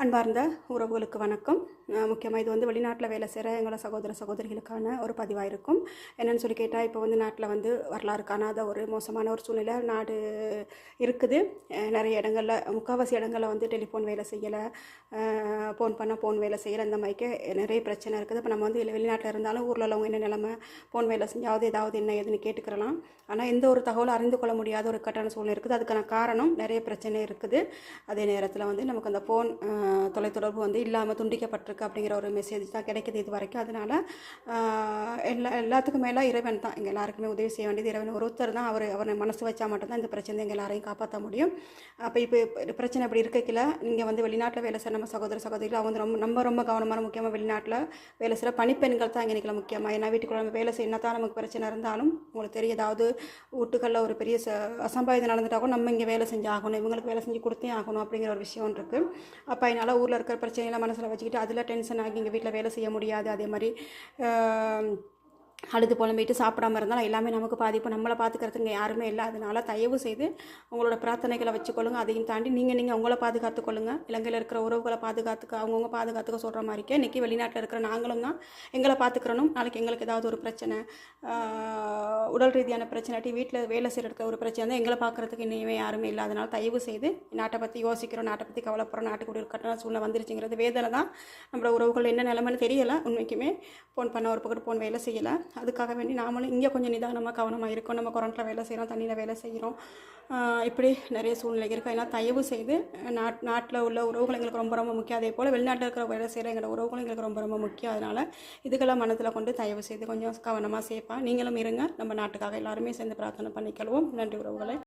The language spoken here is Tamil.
அன்பார்ந்த உறவுகளுக்கு வணக்கம். முக்கியமாக இது வந்து வெளிநாட்டில் வேலை செய்கிற எங்களோட சகோதர சகோதரிகளுக்கான ஒரு பதிவாக இருக்கும். என்னென்னு சொல்லி கேட்டால், இப்போ வந்து நாட்டில் வந்து வரலாறு காணாத ஒரு மோசமான ஒரு சூழ்நிலை நாடு இருக்குது. நிறைய இடங்களில், முக்கால்வாசி இடங்களில் வந்து டெலிஃபோன் வேலை செய்யலை, ஃபோன் வேலை செய்யலை, அந்த மாதிரிக்கு நிறைய பிரச்சனை இருக்குது. இப்போ நம்ம வந்து வெளிநாட்டில் இருந்தாலும் ஊரில் உள்ளவங்க என்ன நிலைமை, ஃபோன் வேலை செஞ்சாவது ஏதாவது என்ன ஏதுன்னு கேட்டுக்கிறலாம். ஆனால் எந்த ஒரு தகவலும் அறிந்து கொள்ள முடியாத ஒரு கட்டான சூழ்நிலை இருக்குது. அதுக்கான காரணம் நிறைய பிரச்சனை இருக்குது. அதே நேரத்தில் வந்து நமக்கு அந்த ஃபோன் தொலைத்தொடர்பு வந்து இல்லாமல் துண்டிக்கப்பட்டிருக்கு அப்படிங்கிற ஒரு மெசேஜ் தான் கிடைக்கிது இது வரைக்கும். அதனால் எல்லாத்துக்கும் மேலே இறைவன் தான் எங்கள் எல்லாருக்குமே உதவி செய்ய வேண்டியது. இறைவன் ஒருத்தர் தான். அவரை மனசு வச்சா மட்டும்தான் இந்த பிரச்சனை எங்கள் எல்லாரையும் காப்பாற்ற முடியும். அப்போ இப்போ பிரச்சனை இப்படி இருக்கல, நீங்கள் வந்து வெளிநாட்டில் வேலை செய்கிற நம்ம சகோதர சகோதரிகள் அவங்க வந்து ரொம்ப கவனமான, முக்கியமாக வெளிநாட்டில் வேலை செய்கிற பணிப்பெண்கள் தான் எங்கள் நினைக்கல முக்கியமாக. ஏன்னா வீட்டுக்குள்ள நம்ம வேலை செய்யணும் தான் நமக்கு பிரச்சனை இருந்தாலும் உங்களுக்கு தெரிய ஏதாவது வீட்டுகளில் ஒரு பெரிய அசம்பாவிதம் நடந்துட்டாலும் நம்ம இங்கே வேலை செஞ்சு ஆகணும், இவங்களுக்கு வேலை செஞ்சு கொடுத்தே ஆகணும் அப்படிங்கிற ஒரு விஷயம் இருக்குது. அப்போ அதனால் ஊரில் இருக்கிற பிரச்சனைகளை மனசில் வச்சுக்கிட்டு அதில் டென்ஷன் ஆகி இங்கே வீட்டில் வேலை செய்ய முடியாது. அதே மாதிரி அழுது புலம்பிட்டு சாப்பிடாமல் இருந்தாலும் எல்லாமே நமக்கு பாதிப்பு. நம்மளை பார்த்துக்கிறதுக்கு யாருமே இல்லை. அதனால் தயவு செய்து உங்களோட பிரார்த்தனைகளை வச்சுக்கொள்ளுங்க. அதையும் தாண்டி நீங்கள் உங்களை பாதுகாத்துக்கொள்ளுங்க. இலங்கையில் இருக்கிற உறவுகளை அவங்கவுங்க பாதுகாத்துக்க சொல்கிற மாதிரிக்கே இன்றைக்கி வெளிநாட்டில் இருக்கிற நாங்களும் தான் எங்களை பார்த்துக்கிறணும். நாளைக்கு எங்களுக்கு ஏதாவது ஒரு பிரச்சனை, உடல் ரீதியான பிரச்சனை, வீட்டில் வேலை செய்கிற ஒரு பிரச்சனை தான் எங்களை பார்க்குறதுக்கு இனிமே யாருமே இல்லை. அதனால் தயவு செய்து நாட்டை பற்றி யோசிக்கிறோம், நாட்டை பற்றி கவலைப்படுறோம், நாட்டுக்கு ஒரு கட்டண சூழ்நிலை வந்துருச்சுங்கிறது வேதனை தான். நம்மளோட உறவுகள் என்ன நிலைமைன்னு தெரியலை. உண்மைக்குமே ஃபோன் பண்ண ஒரு பக்கத்து ஃபோன் வேலை செய்யலை. அதுக்காக வேண்டி நாமளும் இங்கே கொஞ்சம் நிதானமாக கவனமாக இருக்கோம். நம்ம கரண்ட்டில் வேலை செய்கிறோம், தண்ணியில் வேலை செய்கிறோம், இப்படி நிறைய சூழ்நிலை இருக்குது. அதனால் தயவு செய்து நாட்டில் உள்ள உறவுகள் எங்களுக்கு ரொம்ப முக்கியம். அதே போல் வெளிநாட்டில் இருக்கிற வேலை செய்கிற எங்களோட உறவுகள் எங்களுக்கு ரொம்ப முக்கியம். அதனால் இதுக்கெல்லாம் மனத்தில் கொண்டு தயவு செய்து கொஞ்சம் கவனமாக சேஃபாக நீங்களும் இருங்க. நம்ம நாட்டுக்காக எல்லாருமே சேர்ந்து பிரார்த்தனை பண்ணிக்கொள்வோம். நன்றி உறவுகளை.